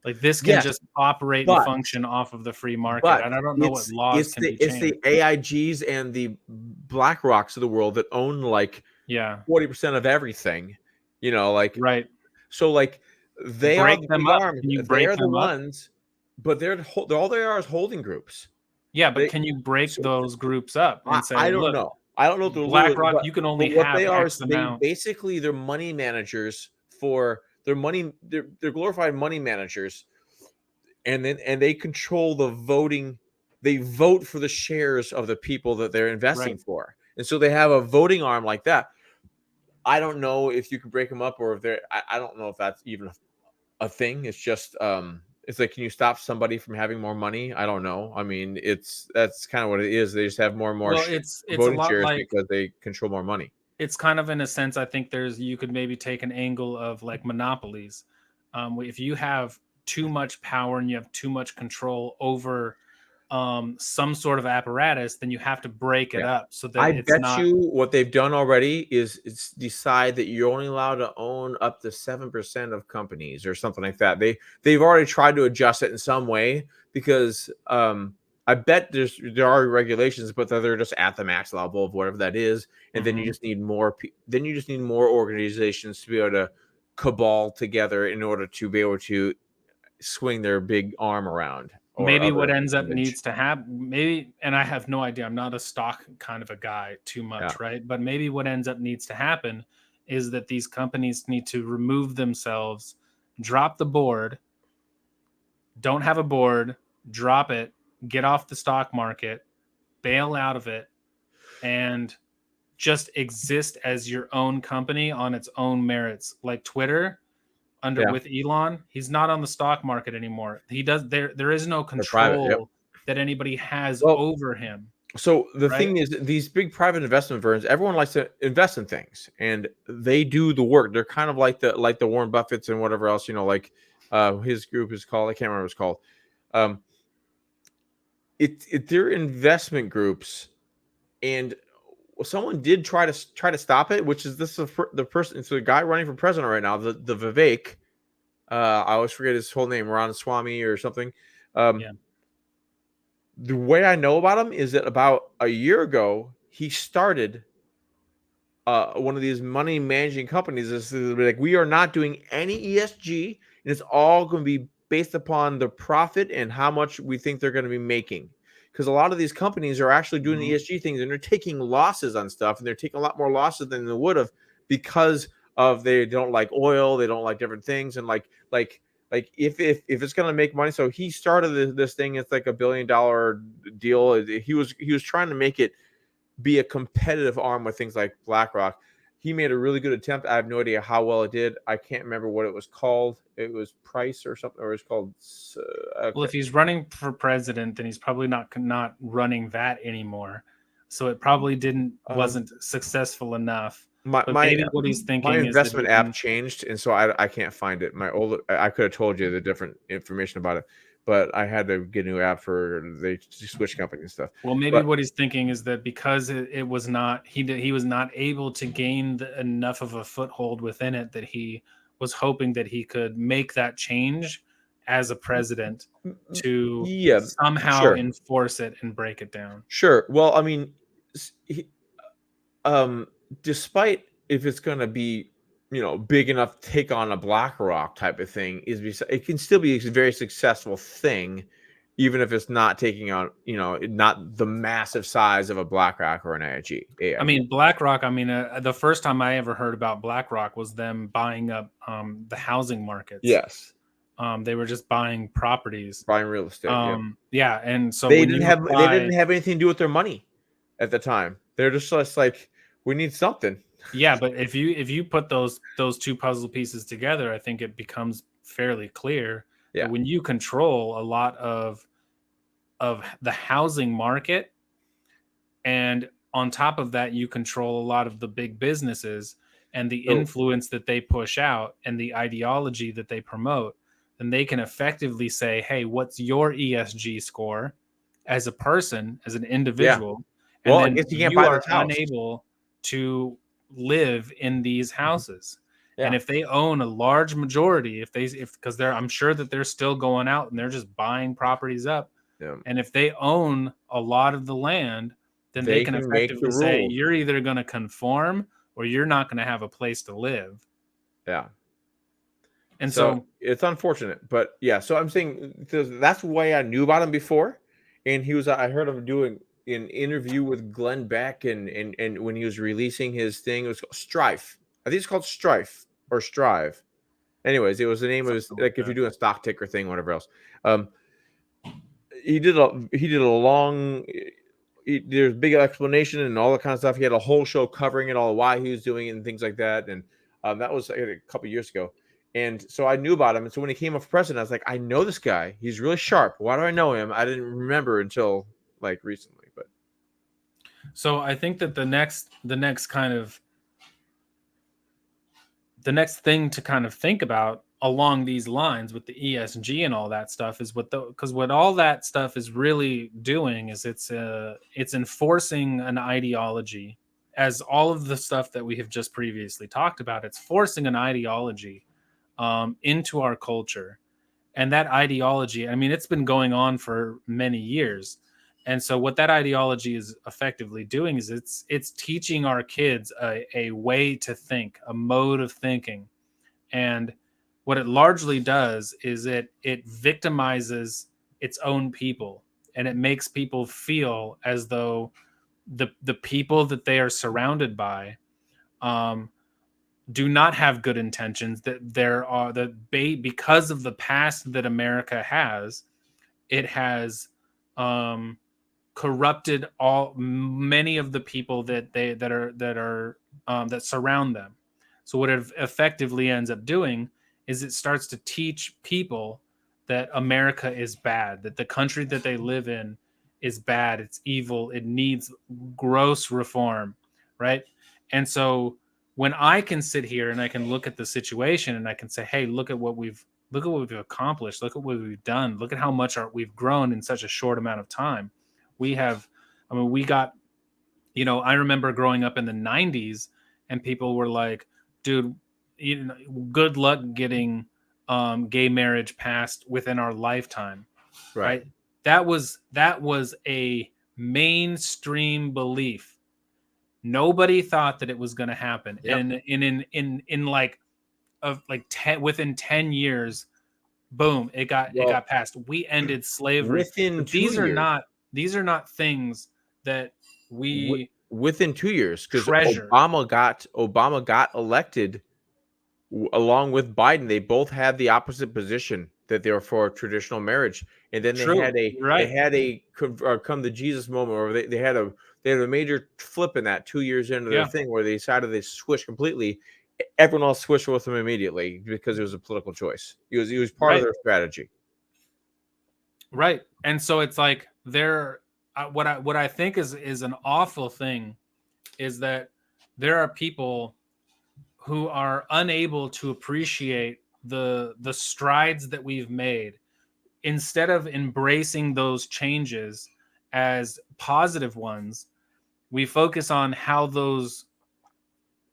Like this can yes, just operate and but function off of the free market, but and I don't know what laws it's can be the changed. AIGs and the Black Rocks of the world that own like Yeah. 40% of everything. You know, like Right. so like they are Break the them big up. arms. Can you They break are the them up? ones, but they're all they are is holding groups. Yeah, but They can you break so those groups up and I say, don't look, know. I don't know what the rule is, BlackRock, you can only but what have they are is X they amount. basically they're money managers for their money. They're glorified money managers, and they control the voting. They vote for the shares of the people that they're investing Right. for, and so they have a voting arm like that. I don't know if you can break them up or if they're. I don't know if that's even a thing. It's just it's like, can you stop somebody from having more money? I don't know. I mean, that's kind of what it is. They just have more and more Well, it's a voting lot shares like, because they control more money. it's kind of in a sense, I think you could maybe take an angle of like monopolies. If you have too much power and you have too much control over some sort of apparatus, then you have to break it Yeah. up so that I it's bet not. you what they've done already is decide that you're only allowed to own up to 7% of companies or something like that. They've already tried to adjust it in some way because I bet there are regulations, but they're just at the max level of whatever that is, and then you Mhm. just need more. Then you just need more organizations to be able to cabal together in order to be able to swing their big arm around or maybe what other ends up image. needs to happen, maybe, and I have no idea, I'm not a stock kind of a guy too Yeah. much, right? But maybe what ends up needs to happen is that these companies need to remove themselves, drop the board, don't have a board, drop it, get off the stock market, bail out of it, and just exist as your own company on its own merits. Like Twitter under Yeah. with Elon, he's not on the stock market anymore. He does there is no They're private. Yep. control that anybody has Well, over him, so the right? thing is, these big private investment firms, everyone likes to invest in things, and they do the work. They're kind of like the Warren Buffetts and whatever else, like his group is called. I can't remember what it's called. Um, they're investment groups, and someone did try to stop it, which is the person. It's the guy running for president right now, the Vivek. I always forget his whole name, Swami or something. Um, Yeah. the way I know about him is that about a year ago, he started one of these money managing companies. Is like, we are not doing any ESG, and it's all going to be based upon the profit and how much we think they're going to be making. Because a lot of these companies are actually doing the Mhm. ESG things, and they're taking losses on stuff, and they're taking a lot more losses than they would have because of they don't like oil, they don't like different things, and like if it's going to make money. So he started this thing. It's like $1 billion deal. He was trying to make it be a competitive arm with things like BlackRock. He made a really good attempt. I have no idea how well it did. I can't remember what it was called. It was Price or something, or it's called. Well, Okay. if he's running for president, then he's probably not running that anymore. So it probably didn't Um, wasn't successful enough. my But my maybe what he's my thinking is that he investment app can. changed, and so I can't find it. My old I could have told you the different information about it, but I had to get a new app for they switch company and stuff. Well, maybe But what he's thinking is that because it was not he was not able to gain enough of a foothold within it, that he was hoping that he could make that change as a president to yeah, somehow sure, enforce it and break it down. sure. Well, I mean, um, despite if it's going to be, big enough to take on a BlackRock type of thing, it can still be a very successful thing, even if it's not taking on, not the massive size of a BlackRock or an I AIG. mean, BlackRock. I mean, the first time I ever heard about BlackRock was them buying up the housing markets. Yes, They were just buying properties. buying real estate. Yep. Yeah, and so They when didn't you have they apply, didn't have anything to do with their money at the time. They're just like, we need something. yeah, but if you put those two puzzle pieces together, I think it becomes fairly clear that Yeah. when you control a lot of the housing market, and on top of that you control a lot of the big businesses and the So influence that they push out and the ideology that they promote, then they can effectively say, hey, what's your ESG score as a person, as an yeah. individual? And Well, I then guess you can't you buy are this house. unable to live in these houses. And Yeah. if they own a large majority, if because they're I'm sure that they're still going out and they're just buying properties up, Yeah. and if they own a lot of the land, then they They can can make the effectively say, rules. you're either going to conform or you're not going to have a place to live. Yeah. And So so, it's unfortunate, but yeah. So I'm saying that's why I knew about him before, and I heard him doing an interview with Glenn Beck, and when he was releasing his thing, it was called Strife. I think it's called Strife or Strive. Anyways, it was the name of his, something like like if you're that. doing a stock ticker thing, whatever else. Um, he did a long. There's big explanation and all that kind of stuff. He had a whole show covering it all, why he was doing it and things like that. And that was a couple years ago. And so I knew about him. And so when he came up for president, I was like, I know this guy. He's really sharp. Why do I know him? I didn't remember until like recently. But So I think that the next thing to kind of think about along these lines with the ESG and all that stuff is because what all that stuff is really doing is it's enforcing an ideology, as all of the stuff that we have just previously talked about. It's forcing an ideology into our culture, and that ideology, I mean, it's been going on for many years. And so what that ideology is effectively doing is it's teaching our kids a way to think, a mode of thinking. And what it largely does is it victimizes its own people, and it makes people feel as though the people that they are surrounded by um, do not have good intentions. That there are because of the past that America has, it has um, corrupted many of the people that surround them. So what it effectively ends up doing is it starts to teach people that America is bad, that the country that they live in is bad, it's evil, it needs gross reform, right? And so when I can sit here and I can look at the situation and I can say, hey, look at what we've accomplished, look at what we've done, look at how much we've grown in such a short amount of time. We have, I mean, we got, I remember growing up in the 90s and people were like, dude, good luck getting gay marriage passed within our lifetime, Right. right? That was a mainstream belief. Nobody thought that it was going to happen. Yep. And in like within 10 years, boom, it got passed. We ended slavery. Within But 2 years. these are not things that we Within 2 years, because treasure. Obama got elected along with Biden. They both had the opposite position, that they were for traditional marriage, and then True. You're right. come to Jesus moment, or they had a major flip in that 2 years into their Yeah. thing, where they decided they switched completely. Everyone else switched with them immediately because it was a political choice. He was part of Right. their strategy. Right. And so it's like what I think is an awful thing is that there are people who are unable to appreciate the strides that we've made. Instead of embracing those changes as positive ones, we focus on how those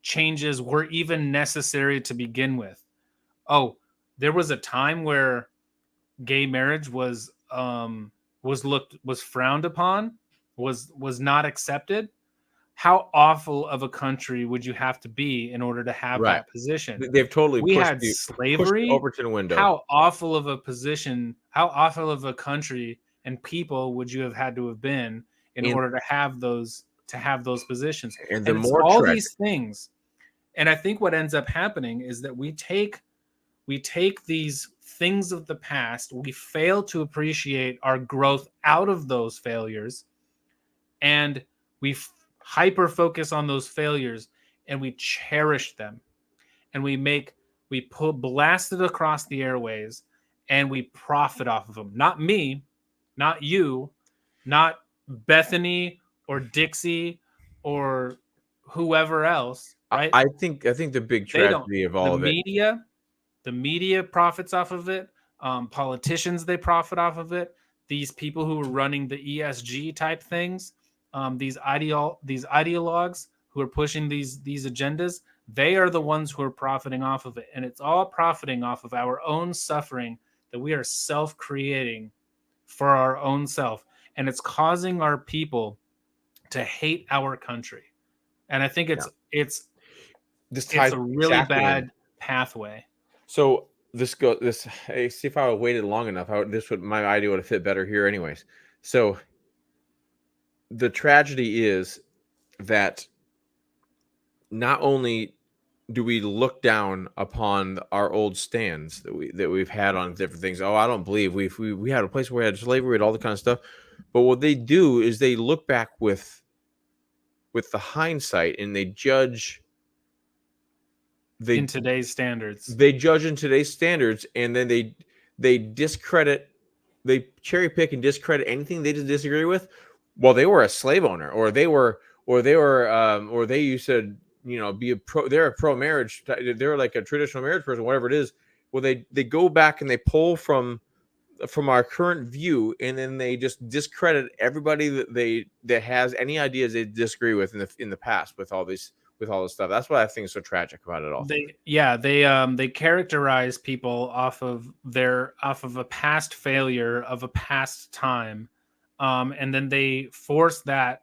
changes were even necessary to begin with. Oh, there was a time where gay marriage was frowned upon, was not accepted. How awful of a country would you have to be in order to have Right. that position? They've totally We pushed had the slavery. Overton window. How awful of a position, how awful of a country and people would you have had to have been in And order to have those positions? and the And it's more all tragic. these things. And I think what ends up happening is that we take these things of the past, we fail to appreciate our growth out of those failures, and we hyper focus on those failures and we cherish them, and we pull blast it across the airways and we profit off of them. Not me, not you, not Bethany or Dixie or whoever else, right? I think the big They don't. tragedy of The all of it. media profits off of it. Politicians, they profit off of it. These people who are running the ESG type things, these ideologues who are pushing these agendas, they are the ones who are profiting off of it, and it's all profiting off of our own suffering that we are self-creating for our own self, and it's causing our people to hate our country. And I think Yeah. This it's ties a really exactly in. bad pathway. So hey, see if I would waited long enough, my idea would have fit better here anyways. So the tragedy is that not only do we look down upon our old stands that we've had on different things. Oh, I don't believe we had a place where we had slavery, we had all the kind of stuff. But what they do is they look back with the hindsight, and in today's standards. they judge in today's standards, and then they discredit, they cherry pick and discredit anything they just disagree with. Well, they were a slave owner, or they used to be they're a pro marriage, they're like a traditional marriage person, whatever it is. Well, they go back and they pull from our current view, and then they just discredit everybody that has any ideas they disagree with in the past, with all this stuff. That's what I think is so tragic about it all. They characterize people off of a past failure of a past time, and then they force that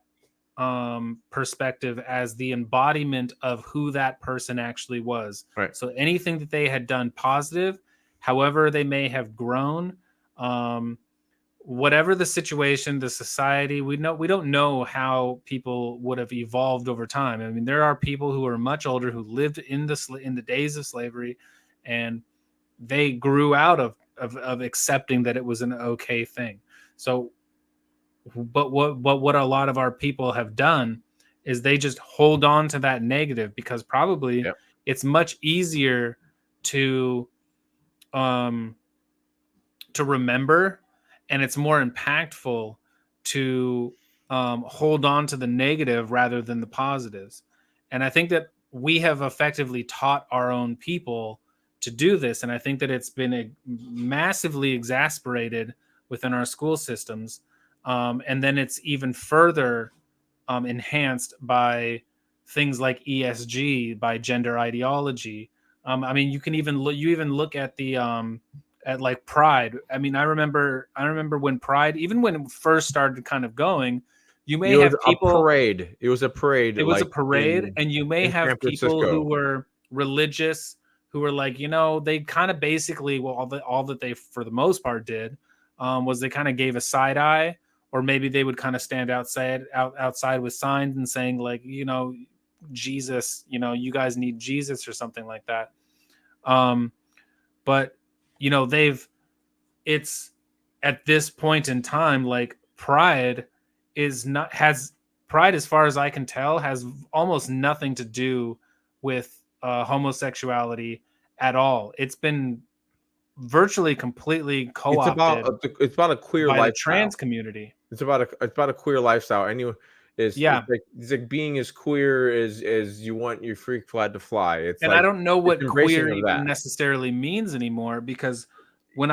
perspective as the embodiment of who that person actually was. Right. So anything that they had done positive, however they may have grown, whatever the situation, the society, we don't know how people would have evolved over time. I mean, there are people who are much older who lived in the days of slavery, and they grew out of accepting that it was an okay thing. So, but what a lot of our people have done is they just hold on to that negative, because probably Yep. it's much easier to um to remember, and it's more impactful to hold on to the negative rather than the positives. And I think that we have effectively taught our own people to do this. And I think that it's been massively exasperated within our school systems. And then it's even further enhanced by things like ESG, by gender ideology. I mean, you even look at like Pride. I mean, I remember when Pride, even when it first started kind of going, you may It was have a people. parade. It was a parade, It was a like parade, and you may in San have people who Francisco. were religious, who were like, they kind of basically, well, all that they for the most part did was they kind of gave a side eye, or maybe they would kind of stand outside with signs and saying like, Jesus, you guys need Jesus or something like that. Um, but they've it's at this point in time, like is not has pride, as far as I can tell, has almost nothing to do with homosexuality at all. It's been virtually completely co-opted It's about a queer by the lifestyle. trans community. It's about a queer lifestyle. Anyone is Yeah. it's like being as queer as you want your freak flag to fly. It's And I like don't know it's what queer embracing of even that. necessarily means anymore, because when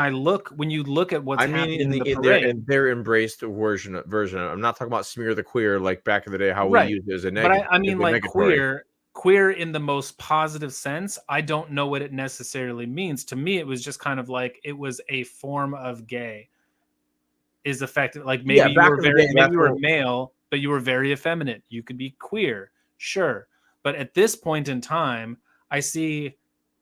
you look at what's I mean, happening in the in parade. their embraced version of, I'm not talking about smear the queer like back in the day how we Right. used it as a But negative I as mean, a like, negatory. queer in the most positive sense, I don't know what it necessarily means. To me, it was just kind of like it was a form of gay. Is effective, like Yeah, back in the day, maybe that's you were what. male, but you were very effeminate. You could be queer, sure. But at this point in time, I see,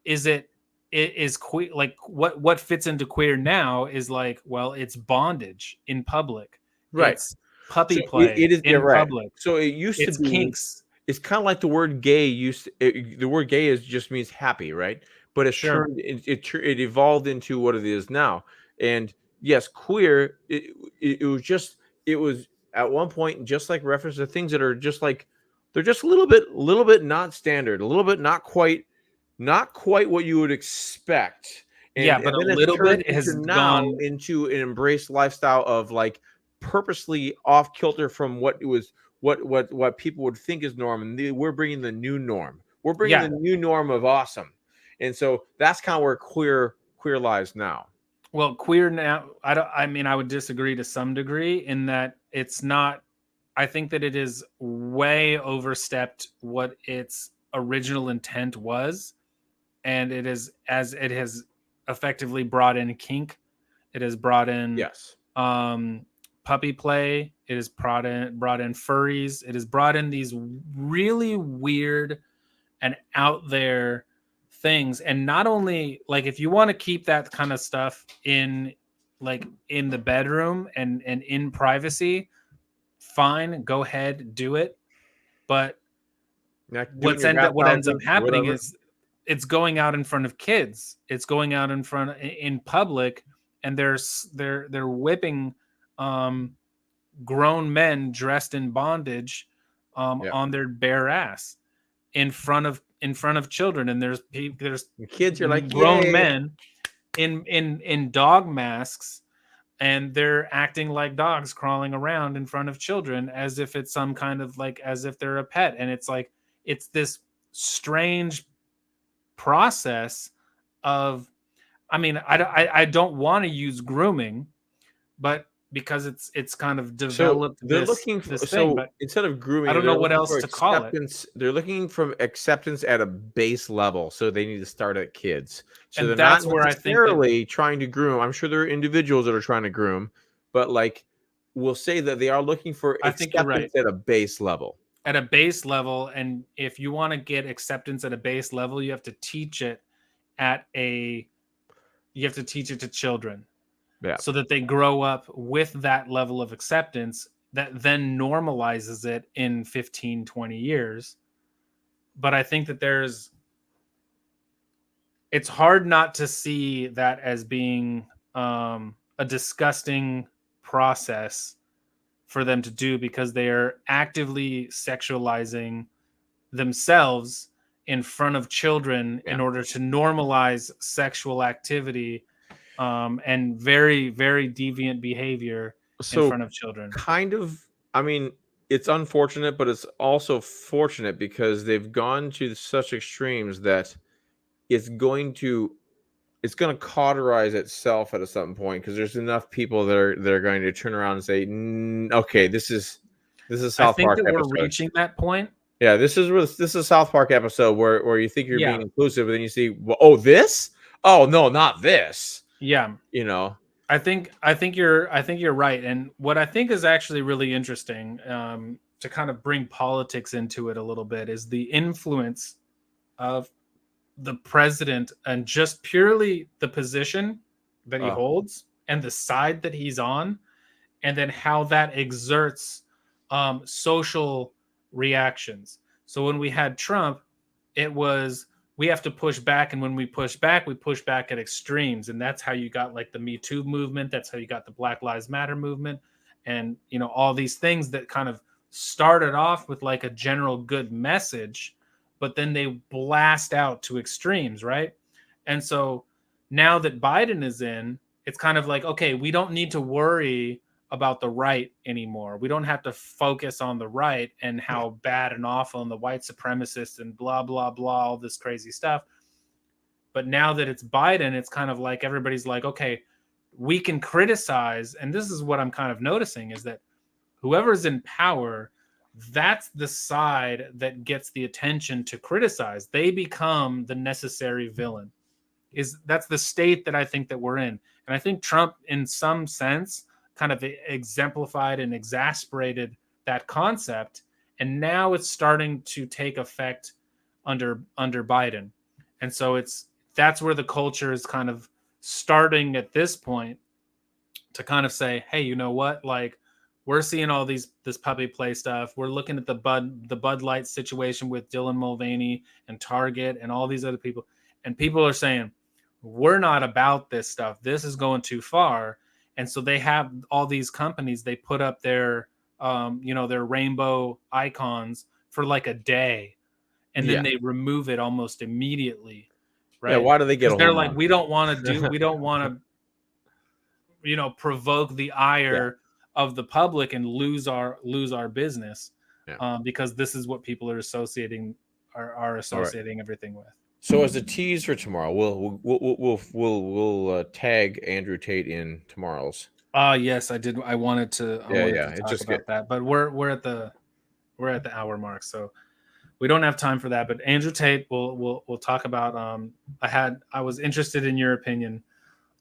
is it is queer, like what fits into queer now is like, well, it's bondage in public. Right. It's So puppy play it is, yeah, in right. public. So it used to It's be, kinks. it's kind of like the word gay the word gay is just means happy, right? But Sure. it evolved into what it is now. And yes, queer, it was just, it was at one point just like reference to things that are just like, they're just a little bit not standard, a little bit not quite what you would expect. Yeah, but And a then it's little turned bit into has now gone. into an embraced lifestyle of like purposely off kilter from what it was, what people would think is norm, and we're bringing the new norm. We're bringing the Yeah. new norm of awesome, and so that's kind of where queer lies now. Well, queer now, I don't. I mean, I would disagree to some degree in that it's not. I think that it is way overstepped what its original intent was, and it is, as it has effectively brought in kink. It has brought in Yes. um, puppy play. It has brought in furries. It has brought in these really weird and out there things. And not only, like, if you want to keep that kind of stuff in, like, in the bedroom and in privacy, fine, go ahead, do it. But Not doing your what ends up bathhouses, happening whatever. is it's going out in front of kids. It's going out in public, and they're whipping um grown men dressed in bondage Yeah. on their bare ass in front of children. And there's The kids are like, grown yay. men in dog masks, and they're acting like dogs crawling around in front of children as if it's some kind of, like, as if they're a pet. And it's like, it's this strange process of, I mean, I don't want to use grooming, but because it's kind of So developed they're looking this for, thing, so but instead of I grooming, don't know they're what looking else for to call it. acceptance. They're looking for acceptance at a base level. So they need to start at kids. So And they're not that's where I think that necessarily trying to groom. I'm sure there are individuals that are trying to groom, but like we'll say that they are looking for I think you're right. acceptance at a base level. At a base level, and if you want to get acceptance at a base level, you have to teach it at a you have to teach it to children. Yeah. so that they grow up with that level of acceptance that then normalizes it in 15, 20 years. But I think that it's hard not to see that as being a disgusting process for them to do, because they are actively sexualizing themselves in front of children Yeah. in order to normalize sexual activity, and very, very deviant behavior in So front of children. kind of, I mean, it's unfortunate, but it's also fortunate because they've gone to such extremes that it's going to it's going to cauterize itself at a certain point because there's enough people that are going to turn around and say, "Okay, this is I South think Park that we're episode." reaching that point. Yeah, this is a South Park episode where you think you're being Yeah, inclusive, but then you see, well, oh, this? Oh no, not this. yeah. You know? I think you're right. And what I think is actually really interesting, to kind of bring politics into it a little bit, is the influence of the president and just purely the position that he Uh, holds and the side that he's on, and then how that exerts social reactions. So when we had Trump, it was, we have to push back, and when we push back at extremes, and that's how you got like the Me Too movement. That's how you got the Black Lives Matter movement, and all these things that kind of started off with like a general good message, but then they blast out to extremes, right? And so now that Biden is in, it's kind of like, okay, we don't need to worry about the right anymore. We don't have to focus on the right and how bad and awful and the white supremacists and blah blah blah, all this crazy stuff. But now that it's Biden, it's kind of like everybody's like, okay, we can criticize. And this is what I'm kind of noticing, is that whoever's in power, that's the side that gets the attention to criticize. They become the necessary villain. That's the state that I think that we're in. And I think Trump, in some sense, kind of exemplified and exasperated that concept. And now it's starting to take effect under Biden. And so that's where the culture is kind of starting at this point to kind of say, hey, you know what? Like, we're seeing all this puppy play stuff. We're looking at the Bud Light situation with Dylan Mulvaney and Target and all these other people. And people are saying, we're not about this stuff. This is going too far. And so they have all these companies, they put up their rainbow icons for like a day, and then yeah. they remove it almost immediately, Yeah, right? why do they get Because a they're home like, run? we don't want to provoke the Yeah, ire of the public and lose our business, yeah. because this is what people are associating are All right. associating everything with. So as a tease for tomorrow, we'll tag Andrew Tate in tomorrow's. Yes, I did. I wanted to Yeah, talk it's just good. about that, but we're at the hour mark, so we don't have time for that. But Andrew Tate, we'll talk about. I was interested in your opinion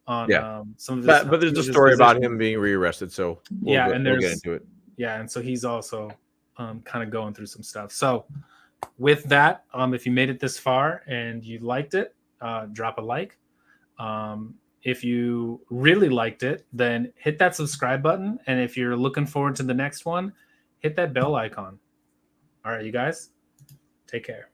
on Yeah, some of his but there's a story about positions. him being rearrested, so Yeah, and we'll get into it. and so he's also kind of going through some stuff. So with that, if you made it this far and you liked it, drop a like. If you really liked it, then hit that subscribe button. And if you're looking forward to the next one, hit that bell icon. All right, you guys, take care.